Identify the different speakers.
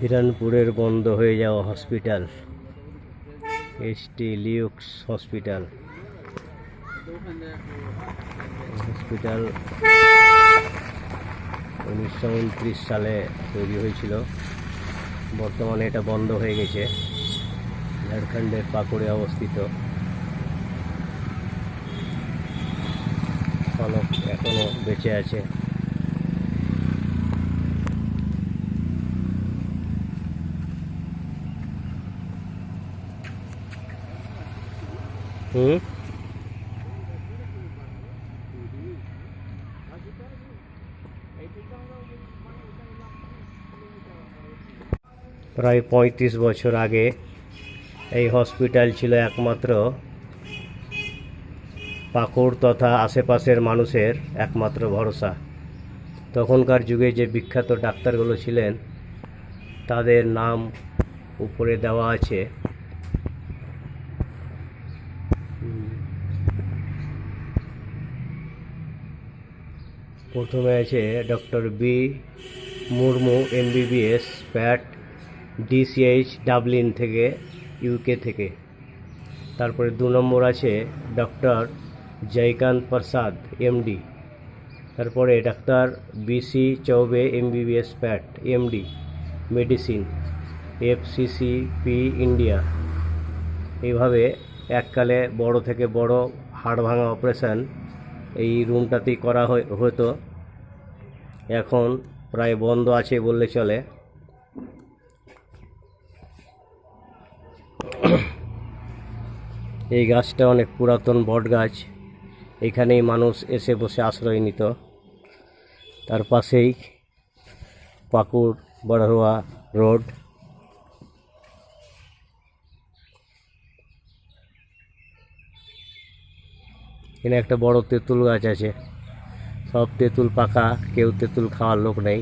Speaker 1: হিরানপুরের বন্ধ হয়ে যাওয়া হসপিটাল, এসটি লিউক্স হসপিটাল। হসপিটাল 1929 সালে তৈরি হয়েছিল। বর্তমানে এটা বন্ধ হয়ে গেছে। ঝাড়খণ্ডের পাকুড়ে অবস্থিত। ফলক এখনো বেঁচে আছে। প্রায় 35 বছর আগে এই হসপিটাল ছিল একমাত্র পাকুড় তথা আশেপাশের মানুষের একমাত্র ভরসা। তখনকার যুগে যে বিখ্যাত ডাক্তারগুলো ছিলেন তাদের নাম উপরে দেওয়া আছে। প্রথমে আছে ডক্টর বি মুর্মু MBBS, প্যাট, DCH ডাবলিন থেকে, UK থেকে। তারপরে 2 নম্বর আছে ডক্টর জয়কান্ত প্রসাদ MD। তারপরে ডাক্তার BC চৌবে MBBS, প্যাট, MD মেডিসিন, FCCP ইন্ডিয়া। এইভাবে এককালে বড় থেকে বড় হাড় ভাঙা অপারেশন এই রুমটাতেই করা হতো। এখন প্রায় বন্ধ আছে বললে চলে। এই গাছটা অনেক পুরাতন বট গাছ। এখানেই মানুষ এসে বসে আশ্রয় নিত। তার পাশেই পাকুড় বড়ুয়া রোড। এখানে একটা বড় তেঁতুল গাছ আছে। সব তেঁতুল পাকা, কেউ তেঁতুল খাওয়ার লোক নেই।